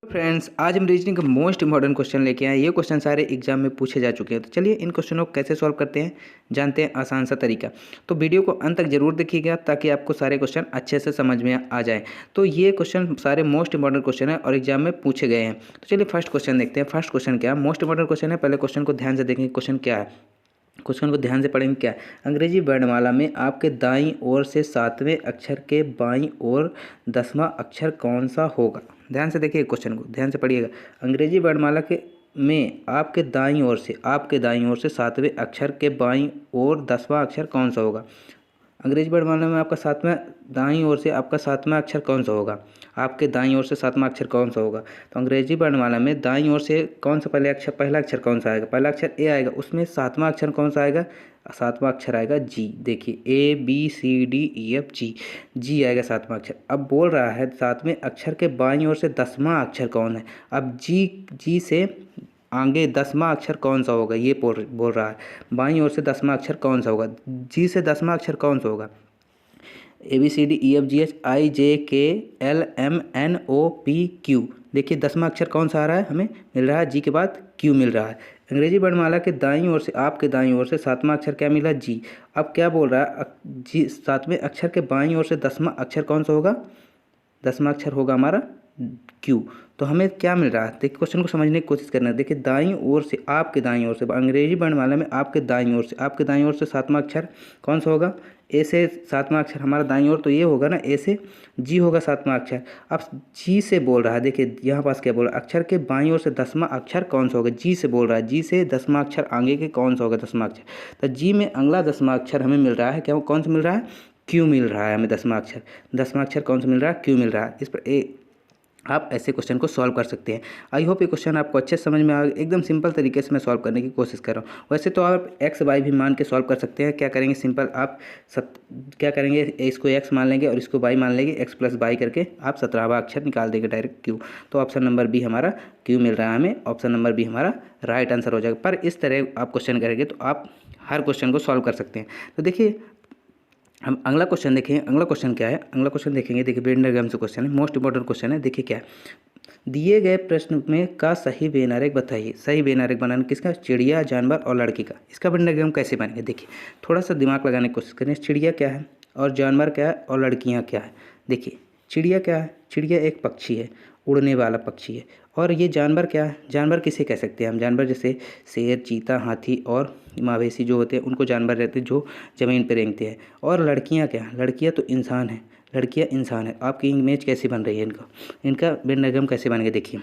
Friends, आज हम reasoning का मोस्ट इंपॉर्टेंट क्वेश्चन लेके आए। ये क्वेश्चन सारे एग्जाम में पूछे जा चुके हैं। तो चलिए इन क्वेश्चनों को कैसे सॉल्व करते हैं जानते हैं आसान सा तरीका। तो वीडियो को अंत तक जरूर देखिएगा ताकि आपको सारे क्वेश्चन अच्छे से समझ में आ जाए। तो ये क्वेश्चन सारे मोस्ट इंपॉर्टेंट क्वेश्चन है और एग्जाम में पूछे गए हैं। तो चलिए फर्स्ट क्वेश्चन देखते हैं। फर्स्ट क्वेश्चन क्या है, मोस्ट इंपॉर्टेंट क्वेश्चन है। पहले क्वेश्चन को ध्यान से देखेंगे, क्वेश्चन क्या है, क्वेश्चन को ध्यान से पढ़ेंगे। क्या है, अंग्रेजी वर्णमाला में आपके दाईं ओर से 7वें अक्षर के बाईं ओर 10वां अक्षर कौन सा होगा। ध्यान से देखिए क्वेश्चन को, ध्यान से पढ़िएगा। अंग्रेजी वर्णमाला के में आपके दाईं ओर से 7वें अक्षर के बाईं ओर 10वां अक्षर कौन सा होगा। अंग्रेजी वर्णमाला में आपका दाईं ओर से आपका 7वां अक्षर कौन सा होगा। आपके दाईं ओर से 7वां अक्षर कौन सा होगा। तो अंग्रेजी वर्णमाला में दाईं ओर से कौन सा पहला अक्षर कौन सा आएगा। पहला अक्षर ए आएगा, उसमें 7वां अक्षर कौन सा आएगा। 7वां अक्षर आएगा जी। देखिए ABCDEF जी आएगा 7वां अक्षर। अब बोल रहा है 7वें अक्षर के बाईं ओर से 10वां अक्षर कौन है। अब जी से आगे 10वां अक्षर कौन सा होगा, ये बोल रहा है। बाईं ओर से 10वां अक्षर कौन सा होगा, जी से 10वां अक्षर कौन सा होगा। ABCDEFGHIJKLMNOPQ। देखिए 10वां अक्षर कौन सा आ रहा है, हमें मिल रहा है जी के बाद क्यू मिल रहा है। अंग्रेजी वर्णमाला के दाईं ओर से आपके दाईं ओर से 7वां अक्षर क्या मिला, जी। अब क्या बोल रहा है, जी 7वें अक्षर के बाईं ओर से 10वां अक्षर कौन सा होगा। 10वां अक्षर होगा हमारा क्यू। तो हमें क्या मिल रहा है, देखिए क्वेश्चन को समझने की कोशिश करना है। देखिए दाईं ओर से आपके दाईं ओर से, अंग्रेजी वर्णमाला में आपके दाईं ओर से 7वां अक्षर कौन सा होगा। ए से 7वां अक्षर हमारा दाईं ओर, तो ये होगा ना, ए से जी होगा 7वां अक्षर। अब जी से बोल रहा है, देखिए यहाँ पास क्या बोल रहा है, अक्षर के बाईं ओर से 10वां अक्षर कौन सा होगा। जी से बोल रहा है, जी से 10वां अक्षर आगे के कौन सा होगा 10वां अक्षर। तो जी में अगला 10वां अक्षर हमें मिल रहा है, क्या कौन सा मिल रहा है, क्यू मिल रहा है हमें 10वां अक्षर। 10वां अक्षर कौन सा मिल रहा है, क्यू मिल रहा है। इस पर आप ऐसे क्वेश्चन को सॉल्व कर सकते हैं। आई होप ये क्वेश्चन आपको अच्छे से समझ में आ गया। एकदम सिंपल तरीके से मैं सॉल्व करने की कोशिश कर रहा हूँ। वैसे तो आप एक्स वाई भी मान के सॉल्व कर सकते हैं। क्या करेंगे, सिंपल आप क्या करेंगे, इसको एक्स मान लेंगे और इसको वाई मान लेंगे। एक्स प्लस वाई करके आप 17वां अक्षर निकाल देंगे डायरेक्ट क्यू। तो ऑप्शन नंबर बी हमारा क्यू मिल रहा है हमें। ऑप्शन नंबर बी हमारा राइट आंसर हो जाएगा। पर इस तरह आप क्वेश्चन करेंगे तो आप हर क्वेश्चन को सॉल्व कर सकते हैं। तो देखिए हम अगला क्वेश्चन देखें। अगला क्वेश्चन क्या है, अगला क्वेश्चन देखेंगे। देखिए वेन डायग्राम से क्वेश्चन है, मोस्ट इंपॉर्टेंट क्वेश्चन है। देखिए क्या है, दिए गए प्रश्न में का सही वेन आरेख बताइए। सही वेन आरेख बनाना किसका, चिड़िया, जानवर और लड़की का। इसका वेन डायग्राम कैसे बनेगा, देखिए थोड़ा सा दिमाग लगाने की कोशिश करें। चिड़िया क्या है और जानवर क्या है और लड़कियाँ क्या है। देखिए चिड़िया क्या है, चिड़िया एक पक्षी है, उड़ने वाला पक्षी है। और ये जानवर क्या है, जानवर किसे कह सकते हैं हम, जानवर जैसे शेर, चीता, हाथी और मवेशी जो होते हैं उनको जानवर रहते हैं जो ज़मीन पर रेंगते हैं। और लड़कियाँ क्या हैं, लड़कियाँ तो इंसान हैं, लड़कियाँ इंसान है। आपकी इमेज कैसी बन रही है, इनका वेन डायग्राम कैसे बनेगा। देखिए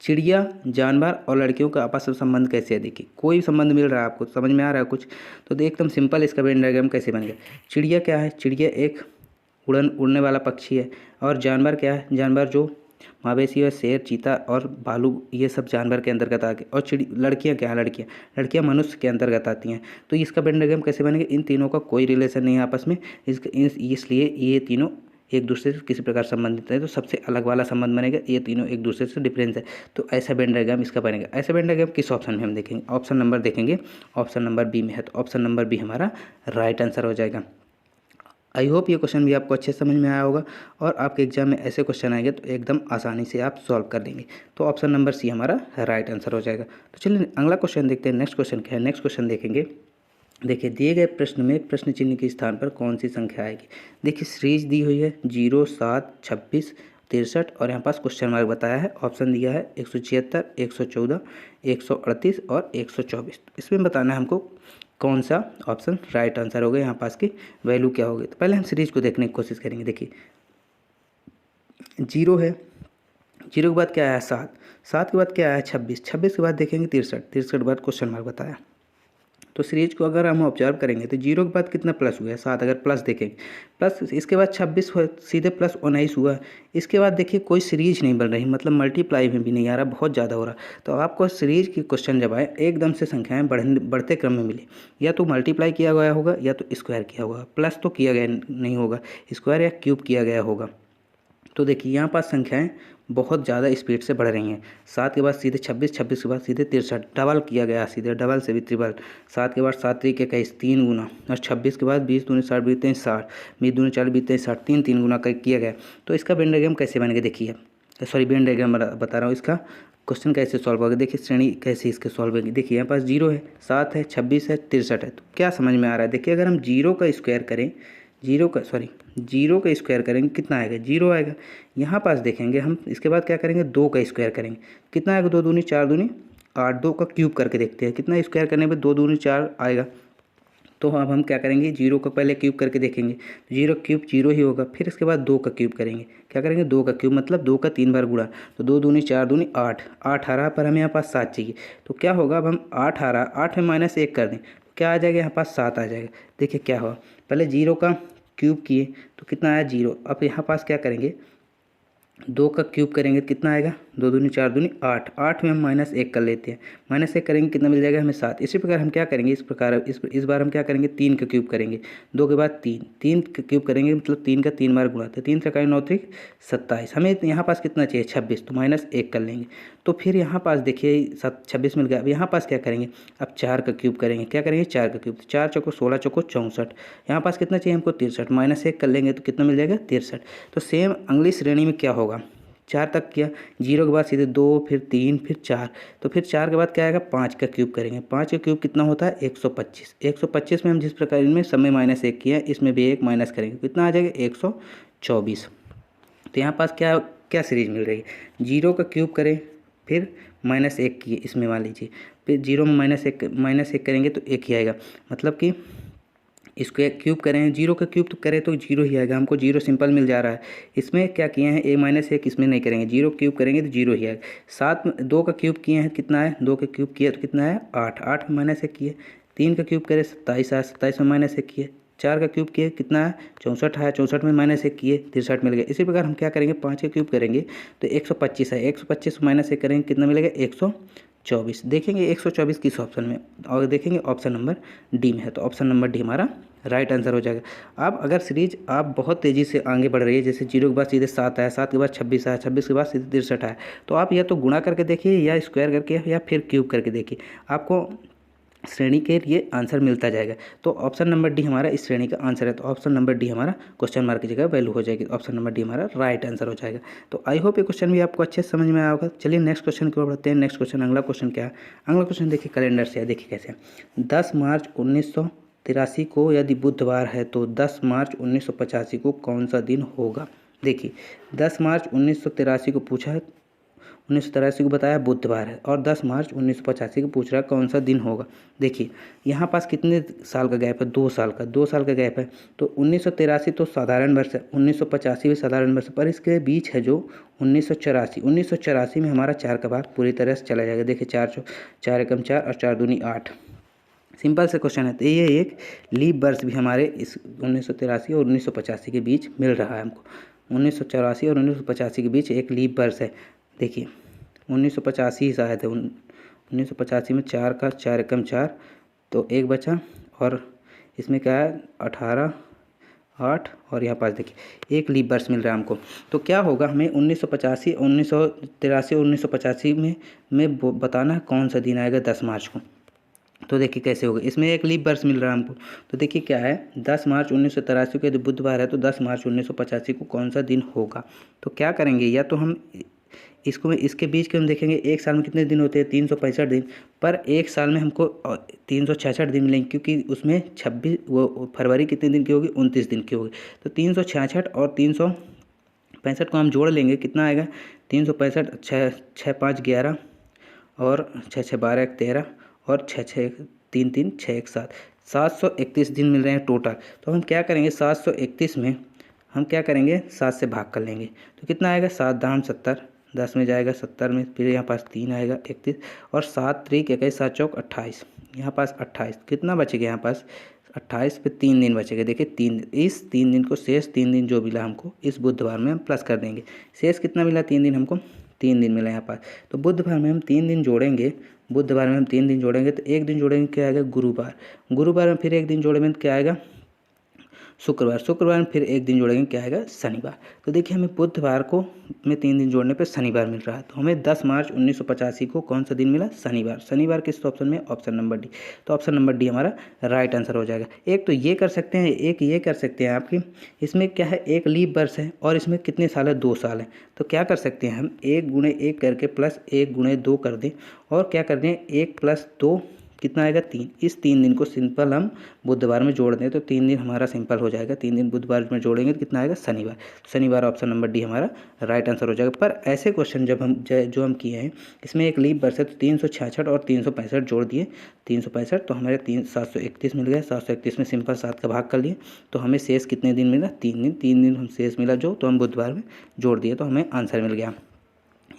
चिड़िया, जानवर और लड़कियों का आपस में संबंध कैसे है। देखिए कोई संबंध मिल रहा है आपको, समझ में आ रहा है कुछ। तो एकदम सिंपल इसका वेन डायग्राम कैसे बनेगा। चिड़िया क्या है, चिड़िया एक उड़ने वाला पक्षी है। और जानवर क्या है, जानवर जो मवेशी और शेर, चीता और भालू, ये सब जानवर के अंतर्गत आके। और लड़कियाँ क्या है, लड़कियाँ मनुष्य के अंतर्गत आती हैं। तो इसका वेन डायग्राम कैसे बनेगा, इन तीनों का कोई रिलेशन नहीं है आपस में, इसलिए ये तीनों एक दूसरे से किसी प्रकार संबंधित है। तो सबसे अलग वाला संबंध बनेगा, ये तीनों एक दूसरे से डिफरेंस है। तो ऐसा वेन डायग्राम इसका बनेगा। ऐसा वेन डायग्राम किस ऑप्शन में हम देखेंगे, ऑप्शन नंबर देखेंगे, ऑप्शन नंबर बी में है। तो ऑप्शन नंबर बी हमारा राइट आंसर हो जाएगा। आई होप ये क्वेश्चन भी आपको अच्छे समझ में आया होगा और आपके एग्जाम में ऐसे क्वेश्चन आएंगे तो एकदम आसानी से आप सॉल्व कर देंगे। तो ऑप्शन नंबर सी हमारा राइट आंसर हो जाएगा। तो चलिए अगला क्वेश्चन देखते हैं। नेक्स्ट क्वेश्चन क्या है, नेक्स्ट क्वेश्चन देखेंगे। देखिए दिए गए प्रश्न में प्रश्न चिन्ह के स्थान पर कौन सी संख्या आएगी। देखिए सीरीज दी हुई है 0, 7, 26, 63 और यहाँ पास क्वेश्चन मार्क बताया है। ऑप्शन दिया है 176, 114, 138 और 124। इसमें बताना है हमको कौन सा ऑप्शन राइट आंसर होगा, यहाँ पास की वैल्यू क्या होगी। तो पहले हम सीरीज को देखने की कोशिश करेंगे। देखिए 0 है, 0 के बाद क्या आया 7, 7 के बाद क्या आया 26, 26 के बाद देखेंगे 63, 63 के बाद क्वेश्चन मार्क बताया। तो सीरीज को अगर हम ऑब्जर्व करेंगे तो 0 के बाद कितना प्लस हुआ है 7, अगर प्लस देखेंगे प्लस, इसके बाद 26 हुआ, सीधे प्लस 19 हुआ। इसके बाद देखिए कोई सीरीज नहीं बन रही, मतलब मल्टीप्लाई में भी नहीं आ रहा, बहुत ज़्यादा हो रहा। तो आपको सीरीज की क्वेश्चन जब आए एकदम से संख्याएं बढ़ते क्रम में मिले, या तो मल्टीप्लाई किया गया होगा या तो स्क्वायर किया होगा, प्लस तो किया गया नहीं होगा, स्क्वायर या क्यूब किया गया होगा। तो देखिए यहाँ पास संख्याएं बहुत ज़्यादा स्पीड से बढ़ रही हैं। 7 के बाद सीधे 26, 26 के बाद सीधे 63, डबल किया गया, सीधे डबल से भी ट्रिपल। 7 के बाद 7 3 के 21, 3 गुना। और 26 के बाद 20 दूनी 60, 20 3 60, 20 दूनी 40, 20 3 60, 3 गुना किया गया। तो इसका वेन डायग्राम कैसे बनेगा, देखिए सॉरी वेन डायग्राम बता रहा हूँ इसका क्वेश्चन कैसे सॉल्व होगा। देखिए श्रेणी कैसे इसके सॉल्व होगी। देखिए यहाँ पास 0 है, 7 है, 26 है, 63 है। तो क्या समझ में आ रहा है। देखिए अगर हम जीरो का स्क्वायर करें, जीरो का स्क्वायर करेंगे कितना आएगा, 0 आएगा। यहाँ पास देखेंगे हम इसके बाद क्या करेंगे, 2 का स्क्वायर करेंगे कितना आएगा, 2 दूनी 4 दूनी 8, 2 का क्यूब करके देखते हैं कितना स्क्वायर करने पर 2 दूनी 4 आएगा। तो अब हम क्या करेंगे, 0 का पहले क्यूब करके देखेंगे, 0 क्यूब 0 ही होगा। फिर इसके बाद 2 का क्यूब करेंगे, क्या करेंगे 2 का क्यूब मतलब 2 का 3 बार गुणा, तो 2 दूनी 4 दूनी 8, 8 आ रहा पर हमें यहाँ पास 7 चाहिए। तो क्या होगा, अब हम 8 आ रहा, 8 में -1 कर दें तो क्या आ जाएगा, यहाँ पास 7 आ जाएगा। देखिए क्या हुआ, पहले 0 का क्यूब किए तो कितना आया 0। अब यहाँ पास क्या करेंगे, 2 का क्यूब करेंगे कितना आएगा, 2 दूनी 4 दूनी 8, 8 में हम -1 कर लेते हैं, -1 करेंगे कितना मिल जाएगा हमें 7। इसी प्रकार हम क्या करेंगे, इस बार हम क्या करेंगे, 3 का क्यूब करेंगे, 2 के बाद 3 का क्यूब करेंगे मतलब 3 का 3 बार गुणा, तो 3 3 9 3 27। हमें यहाँ पास कितना चाहिए 26, तो -1 कर लेंगे। तो फिर यहाँ पास देखिए 26 मिल गया। अब यहाँ पास क्या करेंगे, अब 4 का क्यूब करेंगे, क्या करेंगे 4 का क्यूब, 4 चौको 16 चौको 64, यहाँ पास कितना चाहिए हमको 63, -1 कर लेंगे तो कितना मिल जाएगा 63। तो सेम अगली श्रेणी में क्या होगा, 4 तक किया, 0 के बाद सीधे 2 फिर 3 फिर 4, तो फिर 4 के बाद क्या आएगा 5 का क्यूब करेंगे, 5 का क्यूब कितना होता है 125। 125 में हम जिस प्रकार इनमें सब में -1 किया है इसमें भी 1 माइनस करेंगे कितना आ जाएगा 124। तो यहाँ पास क्या क्या सीरीज मिल रही है, 0 का क्यूब करें फिर -1 किए इसमें मान लीजिए, फिर 0 में -1 करेंगे तो 1 ही आएगा, मतलब कि इसको क्यूब करें, 0 का क्यूब तो करें तो 0 ही आएगा, हमको 0 सिंपल मिल जा रहा है। इसमें क्या किए हैं -1 इसमें नहीं करेंगे, 0 क्यूब करेंगे तो 0 ही आएगा। 7 में 2 का क्यूब किए हैं कितना है, 2 का क्यूब किया तो कितना है 8, 8 में -1 किए, 3 का क्यूब करें 27 आया, 27 में -1 किए, 4 का क्यूब किए कितना है 64 आया, 64 में -1 किए 63 मिल गया। इसी प्रकार हम क्या करेंगे 5 का क्यूब करेंगे तो 125 है, 125 में -1 करेंगे कितना मिलेगा 124। देखेंगे 124 किस ऑप्शन में, और देखेंगे ऑप्शन नंबर डी में है, तो ऑप्शन नंबर डी हमारा राइट आंसर हो जाएगा। अब अगर सीरीज आप बहुत तेज़ी से आगे बढ़ रही है, जैसे 0 के बाद सीधे 7 आया, 7 के बाद 26 आया, 26 के बाद सीधे 63 आया, तो आप या तो गुणा करके देखिए या स्क्वायर करके या फिर क्यूब करके देखिए, आपको श्रेणी के लिए आंसर मिलता जाएगा। तो ऑप्शन नंबर डी हमारा इस श्रेणी का आंसर है, तो ऑप्शन नंबर डी हमारा क्वेश्चन मार्क की जगह वैल्यू हो जाएगी, ऑप्शन नंबर डी हमारा राइट आंसर हो जाएगा। तो आई होप ये क्वेश्चन भी आपको अच्छे से समझ में आया होगा। चलिए नेक्स्ट क्वेश्चन की ओर बढ़ते हैं। नेक्स्ट क्वेश्चन, अगला क्वेश्चन क्या है, अगला क्वेश्चन देखिए कैलेंडर से है। देखिए कैसे, 10 मार्च 1983 को यदि बुधवार है तो 10 मार्च 1985 को कौन सा दिन होगा। देखिए 10 मार्च 1983 को पूछा है, 1983 को बताया बुधवार है, और 10 मार्च 1985 को पूछ रहा है कौन सा दिन होगा। देखिए यहाँ पास कितने साल का गैप है, 2 साल का, 2 साल का गैप है। तो 1983 तो साधारण वर्ष है, 1985 भी साधारण वर्ष, पर इसके बीच है जो 1984 में हमारा 4 का भाग पूरी तरह से चला जाएगा। देखिए 4 एकम 4 और 4 दूनी 8, सिंपल से क्वेश्चन है। तो ये एक लीप वर्ष भी हमारे इस 1983 और 1985 के बीच मिल रहा है हमको, 1984 और 1985 के बीच एक लीप वर्ष है। देखिए 1985 शायद है, 1985 में 4 का 4 एकम 4, तो 1 बचा, और इसमें क्या है 18 8, और यहाँ पास देखिए एक लीप वर्ष मिल रहा है हमको। तो क्या होगा, हमें 1985 1983 और 1985 में बताना है कौन सा दिन आएगा 10 मार्च को। तो देखिए कैसे होगा, इसमें एक लीप वर्ष मिल रहा है हमको। तो देखिए क्या है, 10 मार्च 1983 को यदि बुधवार है तो 10 मार्च 1985 को कौन सा दिन होगा। तो क्या करेंगे, या तो हम इसके बीच के हम देखेंगे एक साल में कितने दिन होते हैं 365 दिन, पर एक साल में हमको 366 दिन मिलेंगे, क्योंकि उसमें 26 वो फरवरी कितने दिन की होगी 29 दिन की होगी। तो 366 और 365 को हम जोड़ लेंगे कितना आएगा, 365 6 5 11 और 6 6 12 1 13 और 6 6 3 3 6 1 7, 731 दिन मिल रहे हैं टोटल। तो हम क्या करेंगे 731 में हम क्या करेंगे 7 से भाग कर लेंगे, तो कितना आएगा 7 दाम 70, 10 में जाएगा 70 में, फिर यहाँ पास 3 आएगा 31, और 7 3 21 7 चौक 28, यहाँ पास 28, कितना बचेगा यहाँ पास 28 पे 3 दिन बचेगा। देखिए 3 दिन को शेष 3 दिन जो मिला हमको इस बुधवार में हम प्लस कर देंगे, शेष कितना मिला 3 दिन हमको, 3 दिन मिला यहाँ पास। तो बुधवार में हम 3 दिन जोड़ेंगे, बुधवार में हम 3 दिन जोड़ेंगे तो एक दिन जोड़ेंगे क्या आएगा गुरुवार, गुरुवार में फिर एक दिन जोड़ेंगे तो क्या आएगा शुक्रवार, शुक्रवार में फिर एक दिन जोड़ेंगे, क्या आएगा, शनिवार। तो देखिए हमें बुधवार को में 3 दिन जोड़ने पे शनिवार मिल रहा है। तो हमें 10 मार्च 1985 को कौन सा दिन मिला, शनिवार। शनिवार किस ऑप्शन में, ऑप्शन नंबर डी। तो ऑप्शन नंबर डी हमारा राइट आंसर हो जाएगा। एक तो ये कर सकते हैं, एक ये कर सकते हैं आपकी, इसमें क्या है, एक लीप वर्ष है और इसमें कितने साल है, 2 साल है। तो क्या कर सकते हैं हम, 1 गुणे 1 करके प्लस 1 गुणे 2 कर दें और क्या कर दें, 1 प्लस 2 कितना आएगा, 3। इस 3 दिन को सिंपल हम बुधवार में जोड़ दें तो 3 दिन हमारा सिंपल हो जाएगा। 3 दिन बुधवार में जोड़ेंगे तो कितना आएगा, शनिवार। शनिवार ऑप्शन नंबर डी हमारा राइट आंसर हो जाएगा। पर ऐसे क्वेश्चन जो हम किए हैं, इसमें एक लीप वर्ष है तो 366 और 365 जोड़ दिए, 365 तो हमारे 731 मिल गया। 731 में सिंपल 7 का भाग कर लिए तो हमें शेष कितने दिन मिला, 3 दिन। 3 दिन हम शेष मिला जो, तो हम बुधवार में जोड़ दिए तो हमें आंसर मिल गया।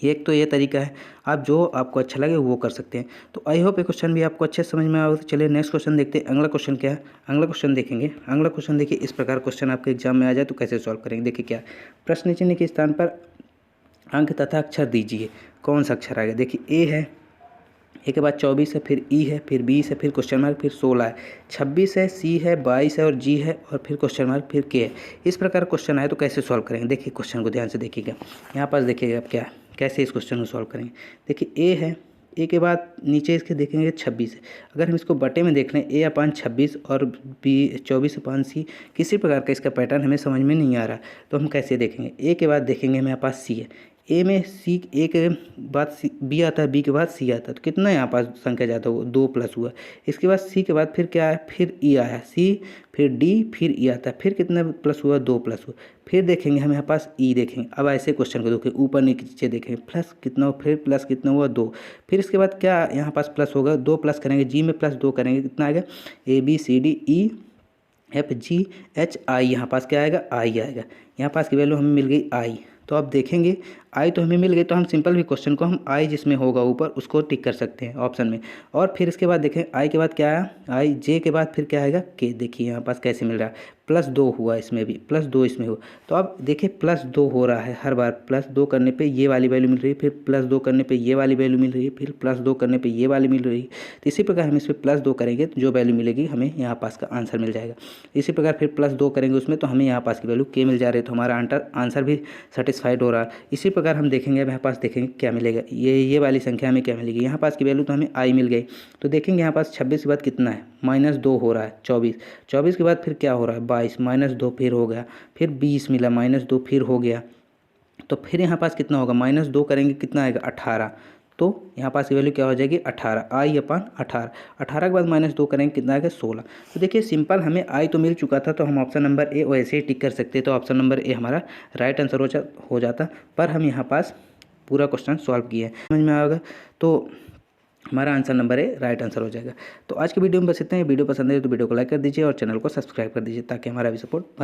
एक तो ये तरीका है, आप जो आपको अच्छा लगे वो कर सकते हैं। तो आई होप ये क्वेश्चन भी आपको अच्छे समझ में आया। चलिए नेक्स्ट क्वेश्चन देखते हैं। अगला क्वेश्चन क्या है, अगला क्वेश्चन देखेंगे। अगला क्वेश्चन देखिए, इस प्रकार क्वेश्चन आपके एग्जाम में आ जाए तो कैसे सॉल्व करेंगे। देखिए क्या, प्रश्न चिन्ह के स्थान पर अंक तथा अक्षर दीजिए, कौन सा अक्षर आएगा। देखिए ए है, ए के बाद 24 है, फिर ई है, फिर 20 है, फिर क्वेश्चन मार्क, फिर 16 है, 26 है, सी है, 22 है और जी है और फिर क्वेश्चन मार्क, फिर के है। इस प्रकार क्वेश्चन आए तो कैसे सॉल्व करेंगे। देखिए क्वेश्चन को ध्यान से देखिएगा, यहाँ पास देखिएगा आप क्या है, कैसे इस क्वेश्चन को सॉल्व करेंगे। देखिए ए है, ए के बाद नीचे इसके देखेंगे 26 है। अगर हम इसको बटे में देख लें, ए अपान 26 और बी 24 अपान सी, किसी प्रकार का इसका पैटर्न हमें समझ में नहीं आ रहा तो हम कैसे देखेंगे। ए के बाद देखेंगे हमारे पास सी है, ए में सी, ए के बाद सी, बी आता है, बी के बाद सी आता है, तो कितना यहाँ पास संख्या जाता है, 2 प्लस हुआ। इसके बाद सी के बाद फिर क्या है, फिर ई आया, सी फिर डी फिर ई आता है, फिर कितना प्लस हुआ, 2 प्लस हुआ। फिर देखेंगे हम यहाँ पास ई देखेंगे। अब ऐसे क्वेश्चन को देखें, ऊपर नीचे देखेंगे, प्लस कितना हुआ, फिर प्लस कितना हुआ, 2। फिर इसके बाद क्या यहाँ पास प्लस होगा, 2 प्लस करेंगे, जी में प्लस 2 करेंगे, कितना आएगा, A B C D E F G H I, यहाँ पास क्या आएगा, आई आएगा। यहाँ पास की वैल्यू हमें मिल गई आई। तो आप देखेंगे आई तो हमें मिल गई, तो हम सिंपल भी क्वेश्चन को हम आई जिसमें होगा ऊपर उसको टिक कर सकते हैं ऑप्शन में। और फिर इसके बाद देखें, आई के बाद क्या आया, आई, जे के बाद फिर क्या आएगा, के। देखिए यहाँ पास कैसे मिल रहा है, +2 हुआ, इसमें भी +2 इसमें हुआ। तो अब देखिए +2 हो रहा है हर बार, +2 करने पे ये वाली वैल्यू मिल रही है, फिर +2 करने पे ये वाली वैल्यू मिल रही है, फिर +2 करने पे ये वाली मिल रही है। तो इसी प्रकार हम इस पर +2 करेंगे तो जो वैल्यू मिलेगी हमें यहाँ पास का आंसर मिल जाएगा। इसी प्रकार फिर +2 करेंगे उसमें तो हमें यहाँ पास की वैल्यू के मिल जा रही है, तो हमारा आंसर भी सेटिस्फाइड हो रहा है। इसी प्रकार हम देखेंगे, अब यहाँ पास देखेंगे क्या मिलेगा, ये वाली संख्या हमें क्या मिलेगी, यहाँ पास की वैल्यू तो हमें आई मिल गई। तो देखेंगे यहाँ पास 26 के बाद कितना है, -2 हो रहा है, 24 के बाद फिर क्या हो रहा है, 22, -2 फिर हो गया, फिर 20 मिला, -2 फिर हो गया। तो फिर यहाँ पास कितना होगा, -2 करेंगे कितना आएगा, 18। तो यहाँ पास की वैल्यू क्या हो जाएगी, 18, आई अपान 18। 18 के बाद -2 करेंगे कितना आएगा, 16। तो देखिए सिंपल हमें आई तो मिल चुका था, तो हम ऑप्शन नंबर ए वैसे ही टिक कर सकते हैं। तो ऑप्शन नंबर ए हमारा राइट आंसर हो जाता, पर हम यहाँ पास पूरा क्वेश्चन सॉल्व किए हैं। समझ में आएगा तो हमारा answer number A right answer हो जाएगा। तो आज की वीडियो में बस इतना ही। वीडियो पसंद है तो वीडियो को लाइक कर दीजिए और चैनल को सब्सक्राइब कर दीजिए ताकि हमारा भी सपोर्ट